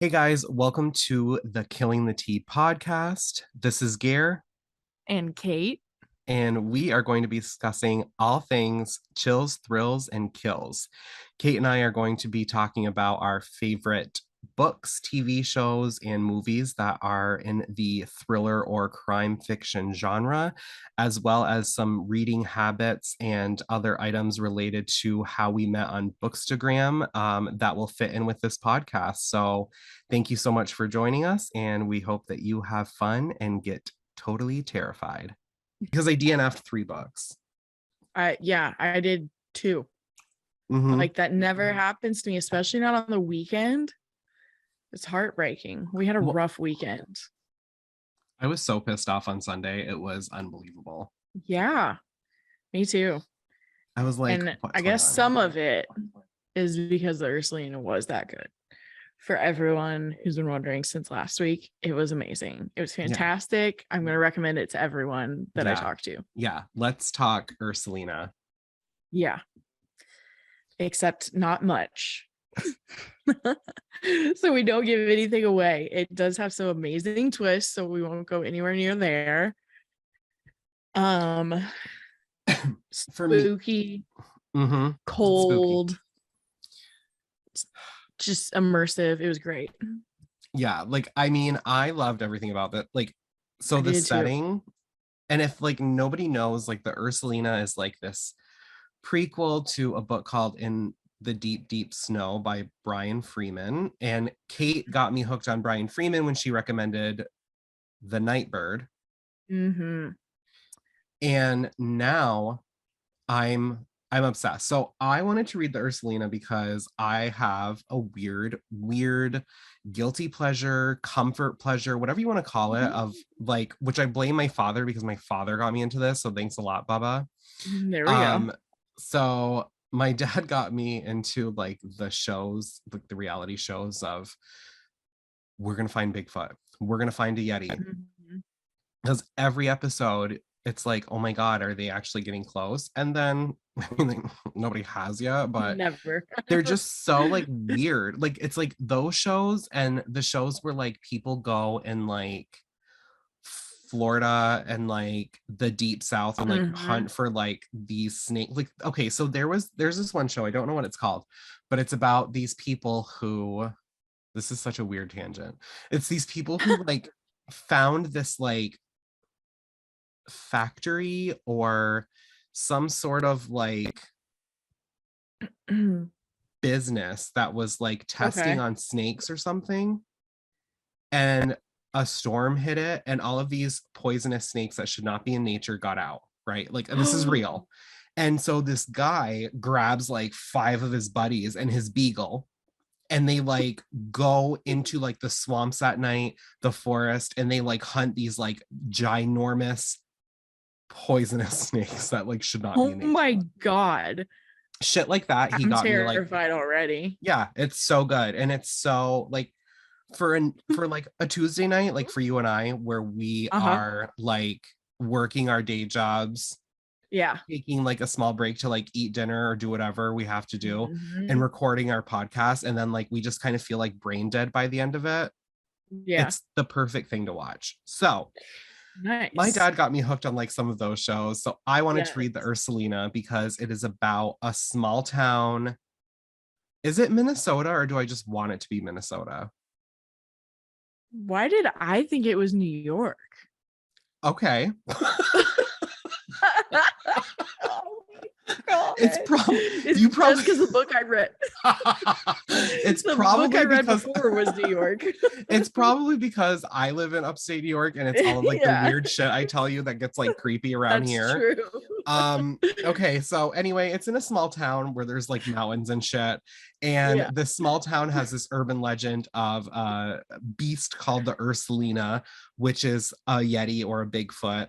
Hey guys, welcome to the Killing the Tea podcast. This is Gare, And Kate. and we are going to be discussing all things chills, thrills, and kills. Kate and I are going to be talking about our favorite books, TV shows, and movies that are in the thriller or crime fiction genre, as well as some reading habits and other items related to how we met on Bookstagram that will fit in with this podcast. So, thank you so much for joining us, and we hope that you have fun and get totally terrified because I DNF'd 3 books. Yeah, I did too. Mm-hmm. Like that never happens to me, especially not on the weekend. It's heartbreaking. We had a Well, rough weekend. I was so pissed off on Sunday. It was unbelievable. Yeah, me too. I was like, And I what's going guess on? some of it is because the Ursulina was that good. For everyone who's been wondering since last week, it was amazing. It was Yeah. fantastic. I'm going to recommend it to everyone that I Yeah. talk to. Yeah. Let's talk Ursulina. Yeah, except not much. So we don't give anything away. It does have some amazing twists, so we won't go anywhere near there. Um For me, Spooky, mm-hmm. Spooky. cold, just immersive. It was great. Yeah. Like, I mean, I loved everything about that. Like, so I the did too. setting, and if like nobody knows, like the Ursulina is like this prequel to a book called In the Deep, Deep Snow by Brian Freeman. And Kate got me hooked on Brian Freeman when she recommended The Nightbird. Mm-hmm. And now I'm obsessed. So I wanted to read the Ursulina because I have a weird guilty pleasure, comfort pleasure, whatever you want to call it, of like, which I blame my father because my father got me into this. So thanks a lot, Baba. There we go. Um, so my dad got me into like the shows, like the reality shows of we're gonna find Bigfoot, we're gonna find a Yeti. Mhm. Because every episode, it's like, oh my God, are they actually getting close? And then I mean, nobody has yet, but Never. they're just so like weird. Like it's like those shows and the shows where like people go and like Florida and like the deep south and like Mm-hmm. hunt for like these snake like okay, so there's this one show, I don't know what it's called, but it's about these people who this is such a weird tangent. It's these people who like found this like factory or some sort of like business that was like testing Okay. on snakes or something, and a storm hit it and all of these poisonous snakes that should not be in nature got out, right? Like this is real. And so this guy grabs like 5 of his buddies and his beagle, and they like go into like the swamps at night, the forest, and they like hunt these like ginormous poisonous snakes that like should not be Oh in nature. my God. Shit like that. He I'm got me like, terrified already. yeah, it's so good. And it's so like for like a Tuesday night, like for you and I, where we Uh-huh. are like working our day jobs, Yeah. taking like a small break to like eat dinner or do whatever we have to do, and Mhm. recording our podcast, and then like we just kind of feel like brain dead by the end of it. Yeah. It's the perfect thing to watch. So my Nice. dad got me hooked on like some of those shows. So I wanted to Yes. read the Ursulina because it is about a small town. Is it Minnesota or do I just want it to be Minnesota? Why did I think it was New York? Okay. Oh my God. It's probably It's you just probably because the book I read, it's the book I probably read because before was New York. it's probably because I live in upstate New York and it's all of like the Yeah, weird shit I tell you that gets like creepy around that's here. true. Okay, so anyway, it's in a small town where there's like mountains and shit, and Yeah. this small town has this urban legend of a beast called the Ursulina, which is a Yeti or a Bigfoot.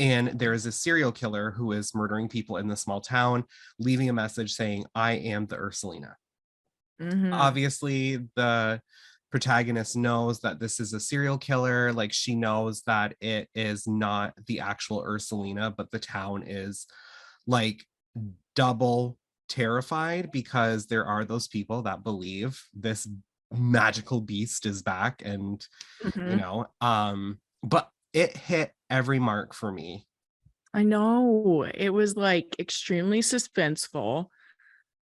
And there is a serial killer who is murdering people in the small town, leaving a message saying, I am the Ursulina. Mm-hmm. Obviously, the protagonist knows that this is a serial killer. Like, she knows that it is not the actual Ursulina, but the town is like double terrified because there are those people that believe this magical beast is back, and you Mhm. know, but it hit every mark for me. I know. It was, like, extremely suspenseful,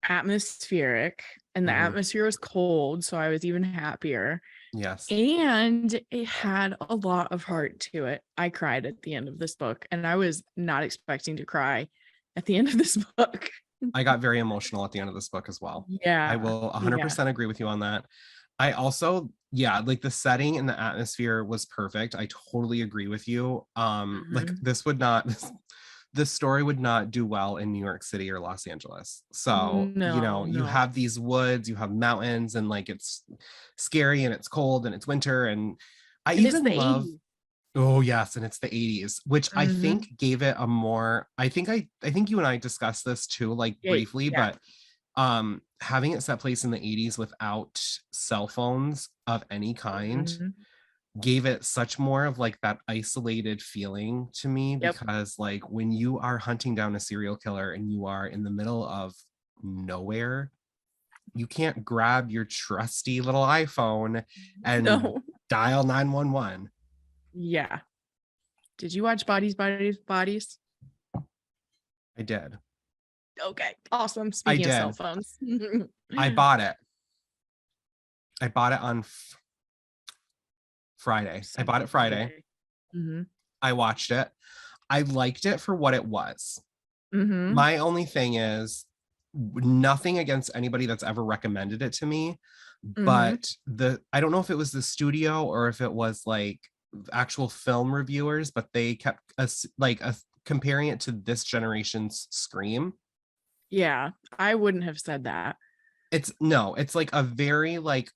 atmospheric, and the Mhm. atmosphere was cold, so I was even happier, Yes. and it had a lot of heart to it. I cried at the end of this book, and I was not expecting to cry at the end of this book. I got very emotional at the end of this book as well. I Yeah. will Yeah. 100% agree with you on that. I also, yeah, like the setting and the atmosphere was perfect. I totally agree with you. Like Mhm. this would not this story would not do well in New York City or Los Angeles. So, you No, know, you no. have these woods, you have mountains, and like it's scary and it's cold and it's winter. And I And it's even the love, '80s. oh yes, and it's the 80s, which I Mhm. think gave it a more, I think you and I discussed this too, like Yeah, briefly, yeah. but having it set place in the 80s without cell phones of any kind Mhm. gave it such more of like that isolated feeling to me, Yep. because like when you are hunting down a serial killer and you are in the middle of nowhere, you can't grab your trusty little iPhone and No. dial 911. Yeah. Did you watch Bodies, Bodies, Bodies? I did. Okay, awesome. I Speaking of cell did. phones. I bought it. I bought it on Friday. I Such bought a it good Friday. day. Mhm. I watched it. I liked it for what it was. Mhm. My only thing is nothing against anybody that's ever recommended it to me, Mhm. but the I don't know if it was the studio or if it was like actual film reviewers, but they kept us like comparing it to this generation's Scream. Yeah, I wouldn't have said that. It's no, it's like a very like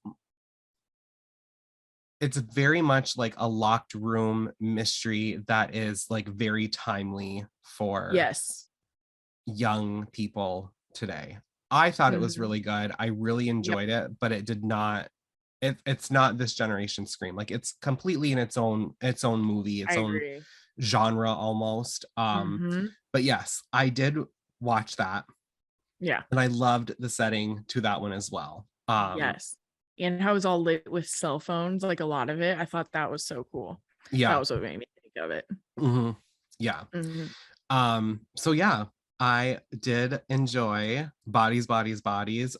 it's very much like a locked room mystery that is like very timely for Yes. young people today. I thought it was Mhm. really good. I really Yep, enjoyed it, but it did not, it's not this generation Scream. Like it's completely in its own movie, I its own agree. genre almost. Mhm. But yes, I did watch that, Yeah. and I loved the setting to that one as well. Yes. And how it's all lit with cell phones, like, a lot of it, I thought that was so cool. That Yeah. was what made me think of it. Mhm. Yeah. Mhm. So yeah, I did enjoy Bodies, Bodies, Bodies,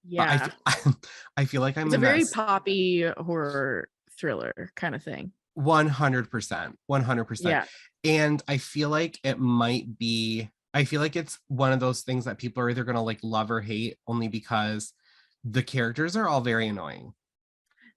but I Yeah. feel I feel like I'm It's a in that very poppy horror thriller kinda thing. 100%, 100%. Yeah. And I feel like it might be, I feel like it's one of those things that people are either going to like love or hate only because the characters are all very annoying.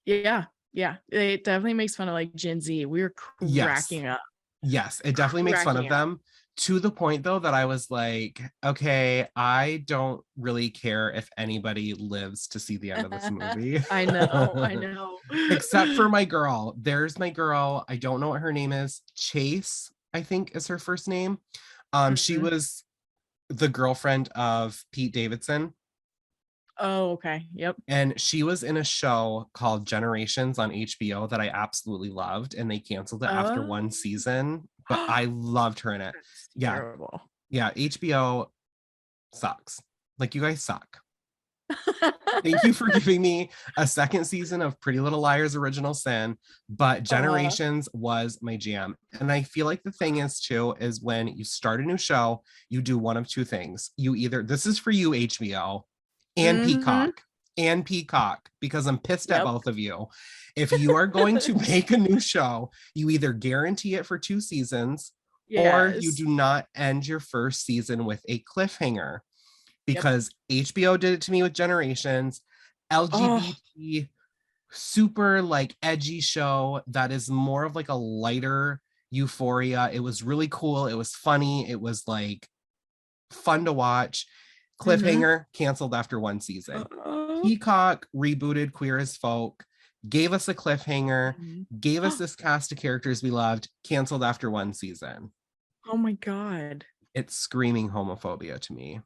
Yeah. Yeah. It definitely makes fun of, like, Gen Z. We were Yes. cracking up. Yes, it definitely makes fun of Cracking up. them, to the point though that I was like, okay, I don't really care if anybody lives to see the end of this movie. I know, I know. Except for my girl. There's my girl. I don't know what her name is. Chase, I think is her first name. She Mhm. was the girlfriend of Pete Davidson, Oh, okay. Yep. and she was in a show called Generations on HBO that I absolutely loved, and they canceled it after one Oh. season, but I loved her in it. That's Yeah, terrible. yeah, HBO sucks. Like you guys suck. Thank you for giving me a second season of Pretty Little Liars Original Sin, but Uh, Generations was my jam. And I feel like the thing is too is when you start a new show, you do one of two things. You either, this is for you HBO and mhm. Peacock, because I'm pissed at Yep. both of you. If you are going to make a new show, you either guarantee it for 2 seasons or you Yes. do not end your first season with a cliffhanger, Yep. because HBO did it to me with Generations, Oh. LGBT, super like edgy show that is more of like a lighter Euphoria. It was really cool. It was funny. It was like fun to watch. Mhm. Cliffhanger canceled after one season. Uh, Peacock rebooted Queer as Folk, gave us a cliffhanger, mhm. gave us this cast of characters we loved, canceled after one season. Oh my god. It's screaming homophobia to me.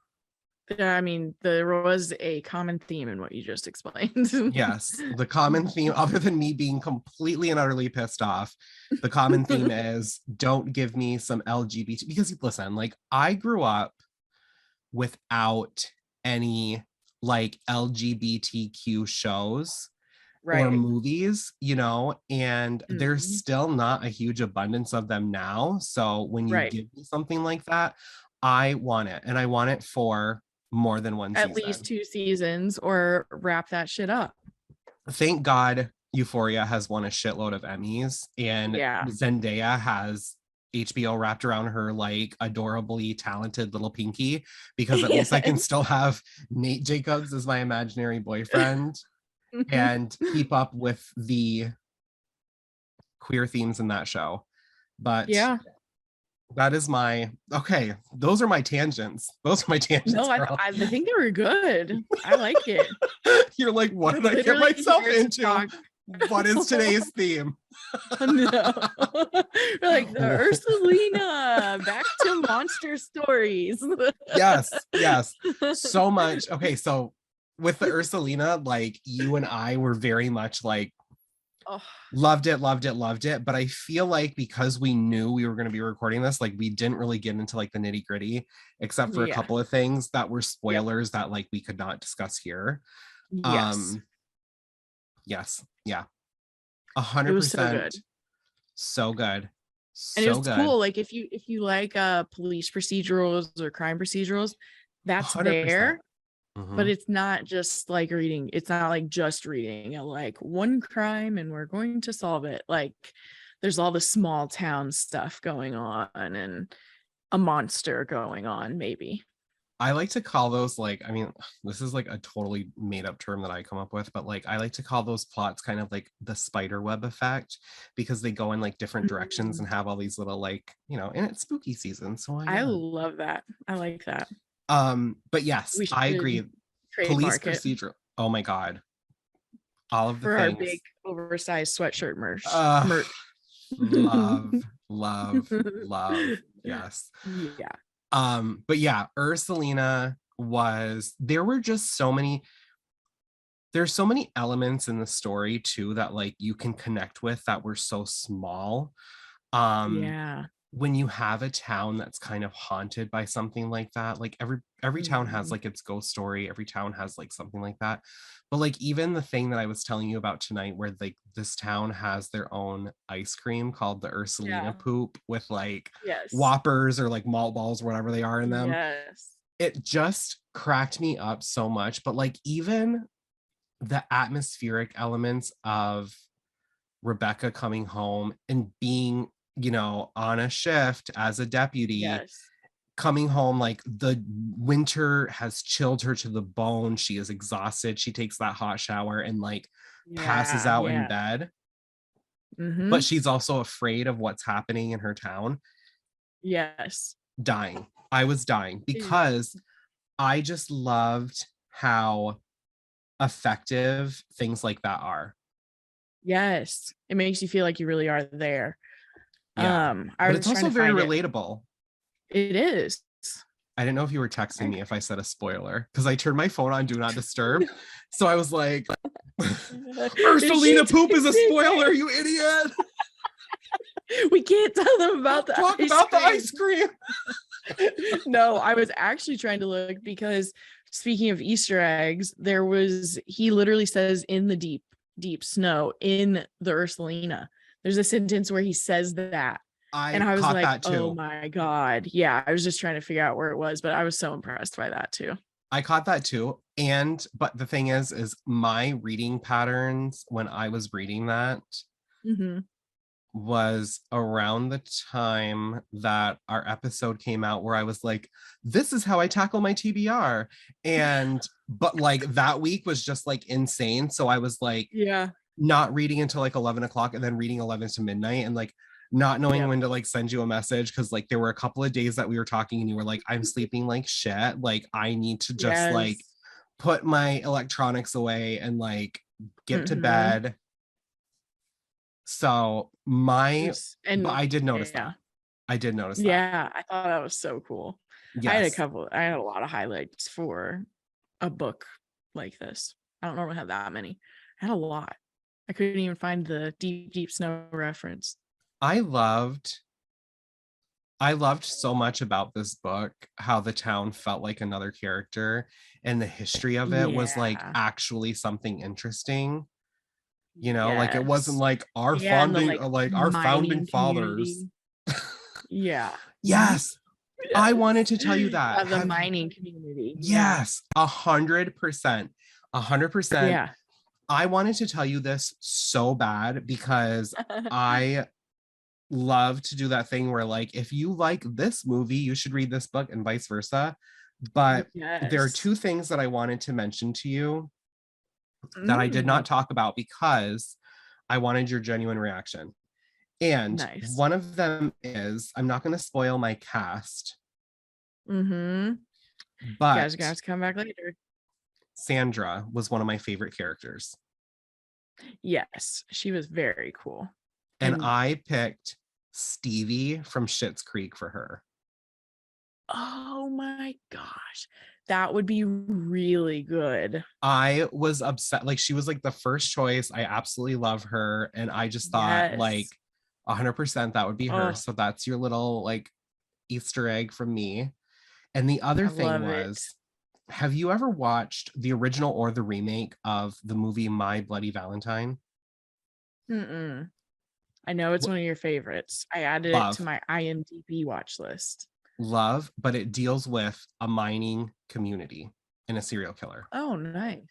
Yeah, I mean, there was a common theme in what you just explained. Yes, the common theme, other than me being completely and utterly pissed off, the common theme is don't give me some LGBT. Because listen, like I grew up without any like LGBTQ shows. or Right. movies, and there's Mhm. still not a huge abundance of them now. So when you Right. give me something like that, I want it, and I want it for more than one At least season. 2 seasons or wrap that shit up. Thank God Euphoria has won a shitload of Emmys, and Yeah. Zendaya has HBO wrapped around her like adorably talented little pinky, because at least I can Yes. still have Nate Jacobs as my imaginary boyfriend and keep up with the queer themes in that show. But Yeah. that is my okay. Those are my tangents. Those are my tangents, No, I girl. I think they were good. I like it. You're like, what We're did I get literally myself here to into? talk. What is today's theme? No. We're like the Oh, Ursulina, back to monster stories. yes, yes. So much. Okay, so with the Ursulina, like you and I were very much like Oh, loved it, loved it, loved it. But I feel like because we knew we were going to be recording this, like we didn't really get into like the nitty gritty, except for a yeah. couple of things that were Yep. spoilers that like we could not discuss here. Yes. Um, yes, yeah, It was so 100%. good. So good, And it so was good. cool. Like if you like police procedurals or crime procedurals, that's 100%. there, but Mhm. it's not just like reading. It's not like just reading like one crime and we're going to solve it. Like there's all the small town stuff going on and a monster going on, maybe. I like to call those like, I mean, this is like a totally made up term that I come up with, but like I like to call those plots kind of like the spider web effect, because they go in like different directions Mm. and have all these little like, and it's spooky season, so why I not? love that. I like that. But yes, We I should agree. Police trademark it procedure. Oh my God. All of the for our big things. oversized sweatshirt Uh merch. love, love, love. Yes. Yeah. But yeah, Ursulina was there were just so many there's so many elements in the story too that like you can connect with that were so small. Um Yeah. when you have a town that's kind of haunted by something like that, like every town has Mhm. like its ghost story, every town has like something like that. But like even the thing that I was telling you about tonight, where like this town has their own ice cream called the Ursulina Yeah. poop with like Yes. whoppers or like malt balls, whatever they are in them, Yes. it just cracked me up so much. But like even the atmospheric elements of Rebecca coming home and being, on a shift as a deputy, Yes. coming home, like the winter has chilled her to the bone. She is exhausted. She takes that hot shower and like passes Yeah. out in Yeah. bed, but Mhm. she's also afraid of what's happening in her town. Yes. Dying. I was dying It- because I just loved how effective things like that are. Yes. It makes you feel like you really are there. Yeah. I But it's was trying also to very find it. relatable. It is. I didn't know if you were texting I- me if I said a spoiler, because I turned my phone on do not disturb. So I was like, Did she Ursulina poop is a text spoiler, it? you idiot. We can't tell them about the Talk ice about the cream. ice cream. No, I was actually trying to look because speaking of Easter eggs, he literally says in the deep, deep snow in the Ursulina. There's a sentence where he says that. And I I was caught like, that oh too. my God. Yeah. I was just trying to figure out where it was, but I was so impressed by that too. I caught that too. But the thing is my reading patterns when I was reading that Hmm. was around the time that our episode came out, where I was like, this is how I tackle my TBR. But like that week was just like insane. So I was like Yeah. not reading until like 11 o'clock and then reading 11 to midnight and like not knowing Yep. when to like send you a message, because like there were a couple of days that we were talking and you were like, I'm sleeping like shit. Like I need to just like Yes. put my electronics away and like get to Hmm. bed. So but And I did notice yeah. that. I did notice that. Yeah. I thought that was so cool. Yes. I had a lot of highlights for a book like this. I don't normally have that many. I had a lot. I couldn't even find the deep, deep snow reference. I loved I loved so much about this book how the town felt like another character, and the history of it was like Yeah. actually something interesting. You know, like it wasn't Yes. like Yeah, and the like our founding mining fathers. community. Yeah. Yes, I wanted Yes. to tell you that. Yeah, the Have mining community. Yeah. Yes, 100%. 100%. Yeah. I wanted to tell you this so bad because I love to do that thing where like if you like this movie, you should read this book and vice versa. But there are Yes. two things that I wanted to mention to you that I did Mm, not talk about because I wanted your genuine reaction. And nice. one of them is I'm not going to spoil my cast, Mm-hmm. You guys are gonna but have to come back later. Sandra was one of my favorite characters. Yes, she was very cool. And And I picked Stevie from Schitt's Creek for her. oh my gosh, that would be really good. I was upset. Like, she was like the first choice. I absolutely love her. And I just thought, like, Yes. 100% that would be her. Oh, So that's your little, like, Easter egg from me. And the other I thing love it. was, have you ever watched the original or the remake of the movie My Bloody Valentine? Mm-mm. I know it's one of your favorites. I added it to Love, my IMDb watch list. love, but it deals with a mining community and a serial killer. Oh, nice.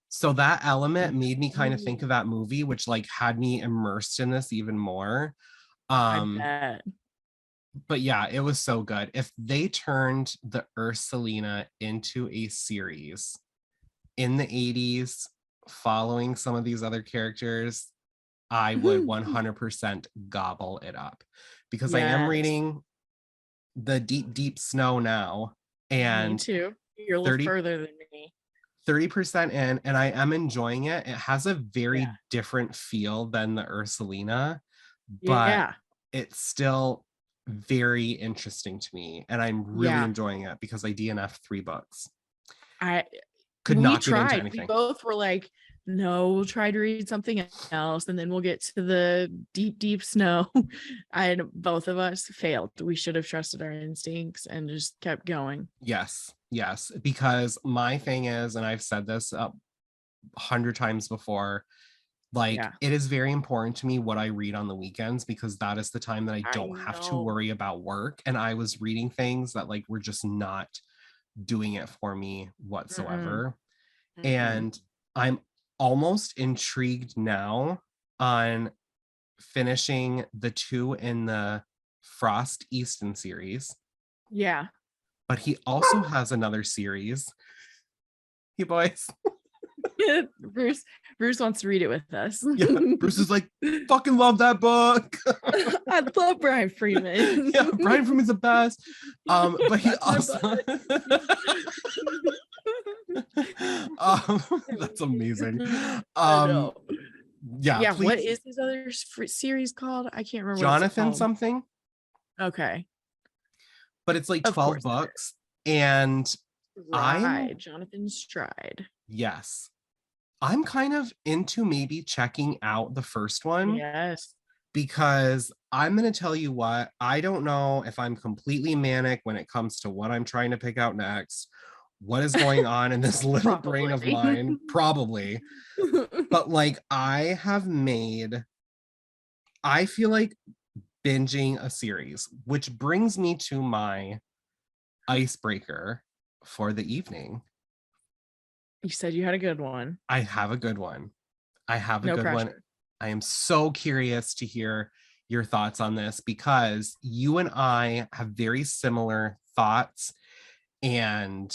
So that element made me kind of think Ooh, of that movie, which like had me immersed in this even more. I Um, bet. but yeah, it was so good. If they turned the Ursulina into a series in the 80s, following some of these other characters, I would 100% gobble it up because I am Yes, reading The Deep, Deep Snow now, me and too. You're a little 30 further than me. 30% in, and I am enjoying it. It has a Yeah. very different feel than the Ursulina, but Yeah. it's still very interesting to me. And I'm really Yeah. enjoying it because I DNF 3 books. I Could we not get into tried. We anything. both were like, no, we'll try to read something else and then we'll get to the deep, deep snow. And both of us failed. We should have trusted our instincts and just kept going. Yes, yes. Because my thing is, and I've said this 100 times before, like Yeah. it is very important to me what I read on the weekends because that is the time that I I don't have to know. worry about work. And I was reading things that like were just not doing it for me Mm-mm. whatsoever. Mm-mm. And I'm almost intrigued now on finishing the 2 in the Frost Easton series, Yeah. but he also has another series. Hey boys. Bruce Bruce wants to read it with us. Yeah. Bruce is like, fucking love that book. I love Brian Freeman. Yeah, Brian Freeman's the best. But he That's my also butt. that's amazing. I know. Yeah, Yeah, what please, is his other series called? I can't remember what it's Jonathan called. something, Okay. but it's like Of 12 course it books. And is. I'm, Right. Jonathan Stride. yes, I'm kind of into maybe checking out the first one Yes. because I'm going to tell you what, I don't know if I'm completely manic when it comes to what I'm trying to pick out next, what is going on in this little brain of Probably. mine, probably. But like, I feel like binging a series, which brings me to my icebreaker for the evening. You said you had a good one. I have a good one. I have a No good one. pressure. I am so curious to hear your thoughts on this because you and I have very similar thoughts, and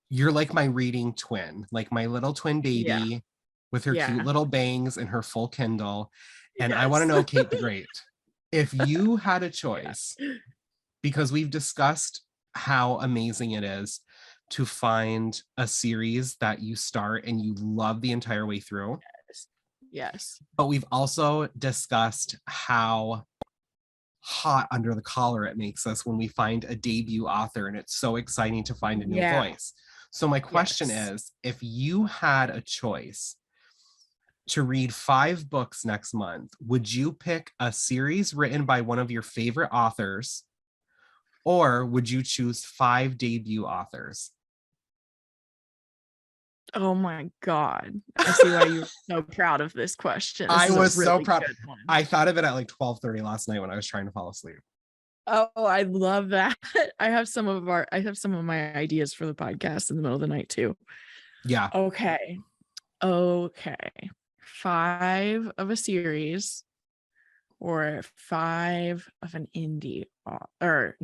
you're like my reading twin, like my little twin Yeah. baby with her cute Yeah. little bangs and her full Kindle. And I want to Yes. know, Kate the Great, if you had a Yeah. choice, because we've discussed how amazing it is to find a series that you start and you love the entire way through. Yes. But we've also discussed how hot under the collar it makes us when we find a debut author and it's so exciting to find a new Yeah. voice. So my question Yes. is, if you had a choice to read 5 books next month, would you pick a series written by one of your favorite authors, or would you choose 5 debut authors? Oh my God. I see why you're so proud of this question. This I is a was so really proud. good one. I thought of it at like 12:30 last night when I was trying to fall asleep. Oh, I love that. I have some of my ideas for the podcast in the middle of the night too. Yeah. Okay. Okay. 5 of a series or 5 of an indie author,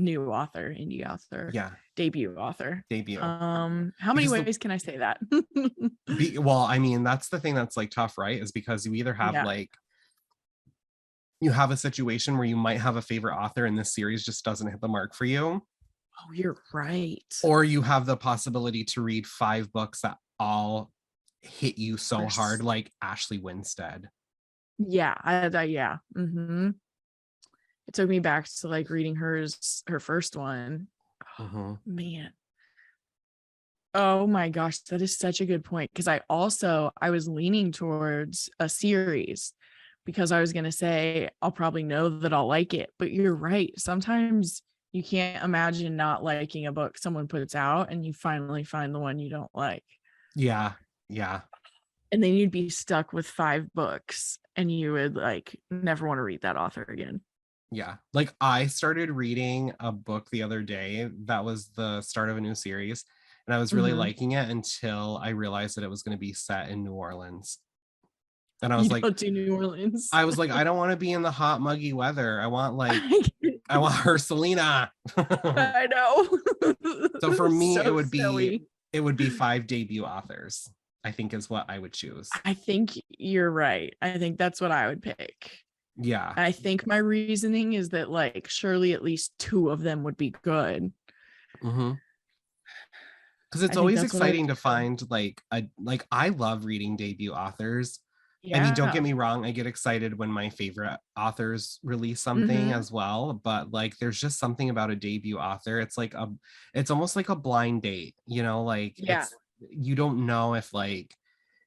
Yeah. debut author. Debut. How many Because ways can I say that? well, I mean, that's the thing that's like tough, right? Is because you either have Yeah. like you have a situation where you might have a favorite author and this series just doesn't hit the mark for you, Oh, you're right. or you have the possibility to read 5 books that all hit you so hard, like Ashley Winstead. Yeah, yeah. It took me back to like reading her first one. Mm-hmm. Man. Oh my gosh, that is such a good point. Because I was leaning towards a series because I was gonna say I'll probably know that I'll like it. But you're right. Sometimes you can't imagine not liking a book someone puts out and you finally find the one you don't like. Yeah. Yeah. And then you'd be stuck with 5 books and you would like never want to read that author again. Yeah. Like I started reading a book the other day that was the start of a new series, and I was really Mhm. liking it until I realized that it was going to be set in New Orleans. And You don't do New Orleans. I was like, I don't want to be in the hot, muggy weather. I want I want Ursulina. I know. So for me, So silly. it would be 5 debut authors, I think is what I would choose. I think you're right. I think that's what I would pick. Yeah. I think my reasoning is that like surely at least 2 of them would be good. Mm-hmm. Because it's I think always that's what I would exciting to do. find like I love reading debut authors. I mean, don't get Yeah. me wrong, I get excited when my favorite authors release something Mm-hmm. as well, but like there's just something about a debut author. It's almost like a blind date, you know, like Yeah. it's you don't know if like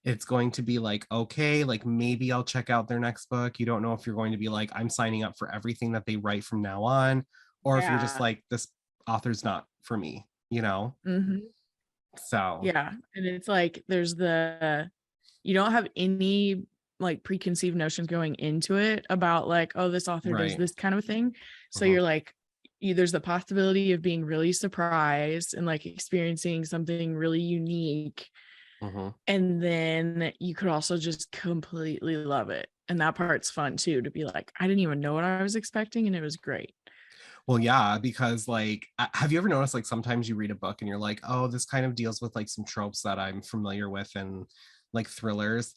it's going to be like okay, like maybe I'll check out their next book. You don't know if you're going to be like I'm signing up for everything that they write from now on, or if you're just Yeah. like this author's not for me, you know? Mm-hmm. So, Yeah. And it's like you don't have any like preconceived notions going into it about like, oh, this author does right. this kind of thing. So Mhm. you're like, there's the possibility of being really surprised and like experiencing something really unique. Mhm. And then you could also just completely love it. And that part's fun too, to be like, I didn't even know what I was expecting, and it was great. Well, yeah, because like, have you ever noticed like sometimes you read a book and you're like, oh, this kind of deals with like some tropes that I'm familiar with and like thrillers,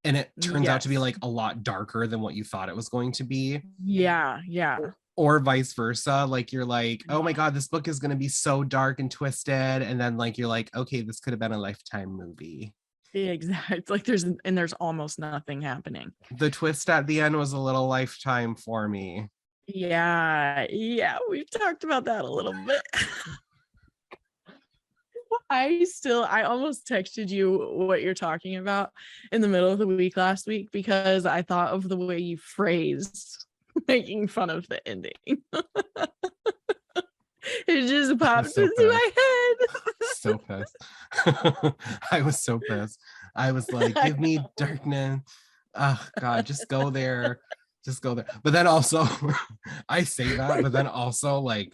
and it turns out to be Yes. like a lot darker than what you thought it was going to be, Yeah. Yeah. or vice versa. Like you're like, oh my God, this book is going to be so dark and twisted, and then like you're like, okay, this could have been a Lifetime movie. Exactly. It's like there's almost nothing happening. The twist at the end was a little Lifetime for me. Yeah. Yeah. We've talked about that a little bit. I almost texted you what you're talking about in the middle of the week last week because I thought of the way you phrased making fun of the ending. It just I was popped so into pissed. my So pissed. I was so pissed. I was like, head. give me darkness. Oh God, just go there. Just go there. But then also, I say that, but then also like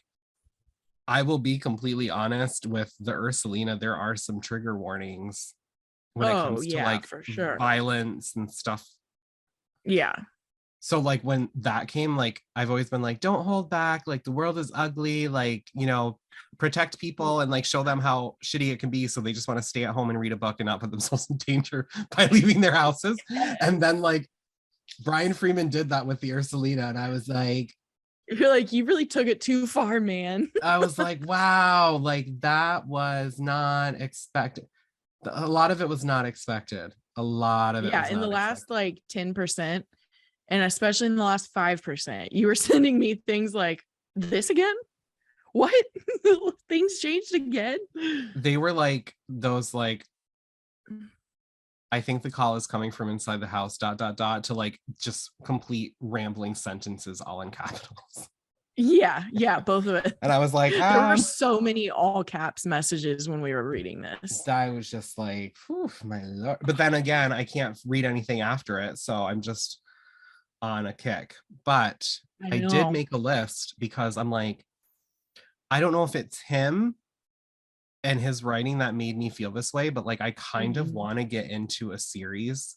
I will be completely honest with the Ursulina, there are some trigger warnings when it Oh comes to yeah, like for sure. violence and stuff. Yeah. So like when that came, like I've always been like, don't hold back, like the world is ugly, like, you know, protect people and like show them how shitty it can be, so they just want to stay at home and read a book and not put themselves in danger by leaving their houses. And then like Brian Freeman did that with the Ursulina, and You're like, you really took it too far, man. I was like, wow, like that was not expected. A lot of it was not expected. A lot of it Yeah, was in the not last expected. like 10%, and especially in the last 5%, you were sending me things like this again? What? Things changed again? They were like those like I think the call is coming from inside the house, dot, dot, dot, to like just complete rambling sentences all in capitals. Yeah, both of it. And I was like, There were so many all caps messages when we were reading this. I was just like, my Lord. But then again, I can't read anything after it. So I'm just on a kick. But I I did know. make a list because I'm like, I don't know if it's him and his writing that made me feel this way, but like I kind of Mhm. want to get into a series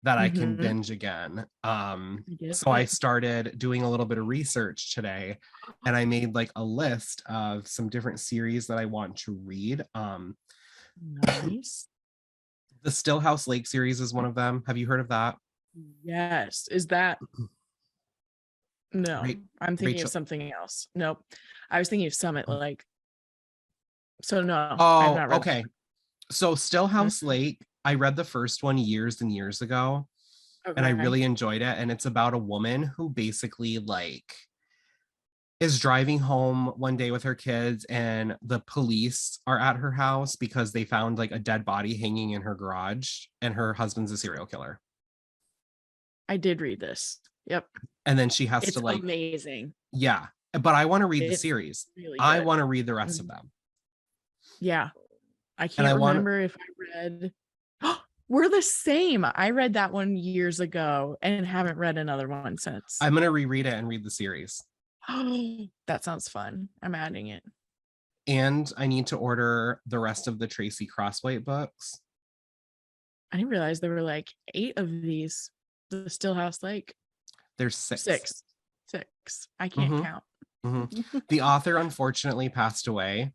that I can Mhm. binge again. I get So I it. started doing a little bit of research today and I made like a list of some different series that I want to read. Nice. The Stillhouse Lake series is one of them. Have you heard of that? Yes. Is that no? Ra- I'm thinking of Rachel. something else. Nope. I was thinking of Summit Like. So no, I've Oh, not read okay. So that. Stillhouse Lake, I read the first one years and years ago, and I Okay. really enjoyed it. And it's about a woman who basically like is driving home one day with her kids, and the police are at her house because they found like a dead body hanging in her garage, and her husband's a serial killer. I did read this. Yep. And then she has to It's like, amazing. yeah, but I want to read the It's series. really I good. want to read the rest of Mhm. them. Yeah. I And I can't want, remember if I read we're the same. I read that one years ago and haven't read another one since. I'm going to reread it and read the series. That sounds fun. I'm adding it. And I need to order the rest of the Tracy Crosswhite books. I didn't realize there were like 8 of these. The Stillhouse Lake. There's 6. 6. 6. I can't Mm-hmm, count. mm-hmm. The author unfortunately passed away,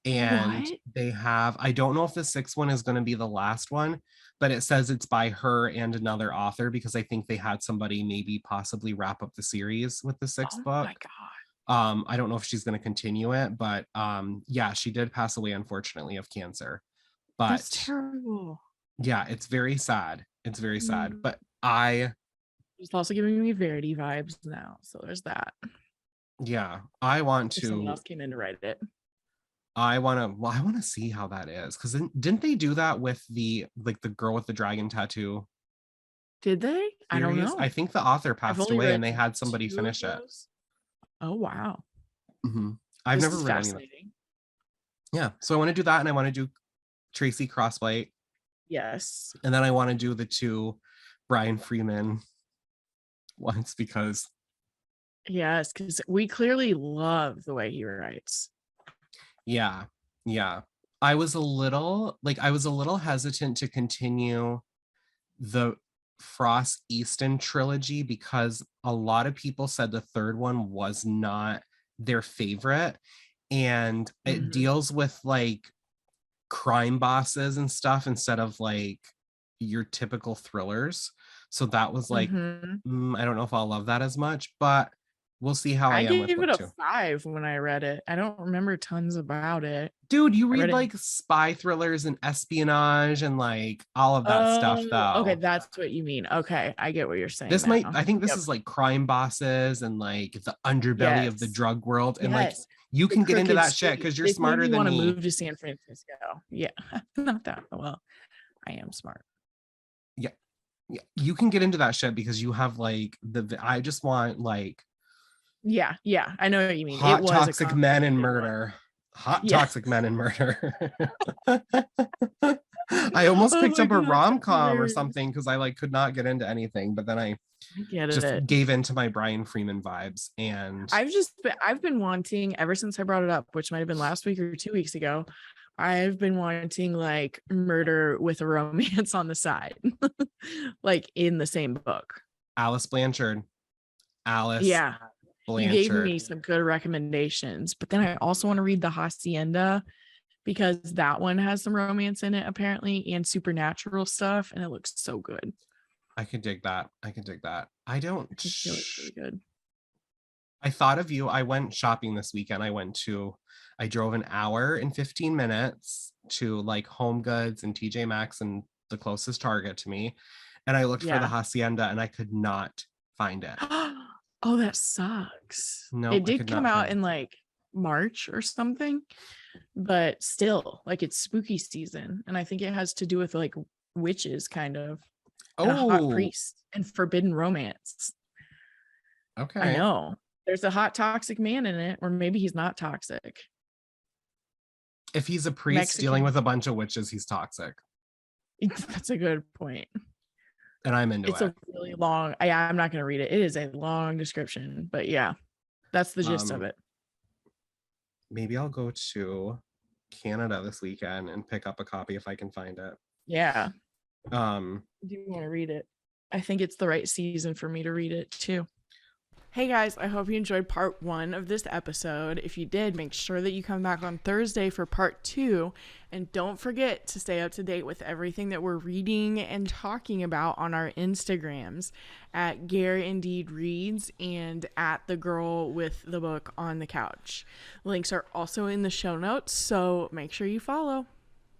and What? they have, I don't know if the 6th one is going to be the last one, but it says it's by her and another author because I think they had somebody maybe possibly wrap up the series with the 6th Oh book. my god. I don't know if she's going to continue it, but yeah, she did pass away unfortunately of cancer. That's But terrible. yeah, it's very sad. It's very sad. Mm. But I It's also giving me Verity vibes now. So there's that. yeah, I want If someone to else came in to write it. I want to see how that is because didn't they do that with the like the girl with the dragon tattoo Did they? I don't series? I know. think the author I've passed only away read and they had somebody 2 of finish it. those. Oh wow. Hmm. I've This never is read any of them. fascinating. Yeah, so I want to do that, and I want to do Tracy Crosswhite, Yes. and then I want to do the 2 Brian Freeman ones because Yes, because we clearly love the way he writes. yeah, yeah. I was a little hesitant to continue the Frost Easton trilogy because a lot of people said the 3rd one was not their favorite, and it Mhm. deals with like crime bosses and stuff instead of like your typical thrillers. So that was like, Mhm. I don't know if I'll love that as much, but we'll see how I I am with gave it book a 2. 5 when I read it. I don't remember tons about it. Dude, you I read read it. like spy thrillers and espionage and like all of that stuff Oh, okay, though. that's what you mean. Okay, I get what you're saying This might, now. I think this Yep. is like crime bosses and like the underbelly of the Yes. drug world. And like Yes. you The can get into Crooked that shit Street. because you're This made smarter me than want to me. move to San Francisco. Yeah. Not that well. I am smart. Yeah. Yeah. You can get into that shit because you have like I just want like Yeah, yeah. I know what you mean. It hot was a toxic men and complicated one. murder. Hot Yeah. toxic men and murder. I almost Oh picked my up a gosh, that's rom-com or hilarious. something because I like could not get into anything, but then I I get just it. gave in to my Brian Freeman vibes. And I've been wanting ever since I brought it up, which might have been last week or 2 weeks ago. I've been wanting like murder with a romance on the side, like in the same book. Alice Blanchard. Alice Yeah, you gave Blanchard. me some good recommendations, but then I also want to read the Hacienda because that one has some romance in it apparently and supernatural stuff, and it looks so good. I could dig that. I could dig that. I don't. I think it looks really good. I thought of you. I went shopping this weekend. I drove an hour and 15 minutes to like Home Goods and TJ Maxx and the closest Target to me. And I looked for the Yeah. Hacienda and I could not find it. Oh, that sucks. No, It I did could come not out find it. in like March or something, but still, like it's spooky season. And I think it has to do with like witches, kind of, and a hot Oh, priest and forbidden romance. I okay. know. There's a hot toxic man in it, or maybe he's not toxic. If he's a priest dealing Mexican. with a bunch of witches, he's toxic. That's a good point. And I'm into It's it. a really long. I'm not going to read it. It is a long description, but yeah, that's the gist of it. Maybe I'll go to Canada this weekend and pick up a copy if I can find it. Yeah. Um, Do you want to read it? I think it's the right season for me to read it too. Hey guys, I hope you enjoyed part 1 of this episode. If you did, make sure that you come back on Thursday for part 2. And don't forget to stay up to date with everything that we're reading and talking about on our Instagrams at Gare Indeed Reads and at the girl with the book on the couch. Links are also in the show notes, so make sure you follow.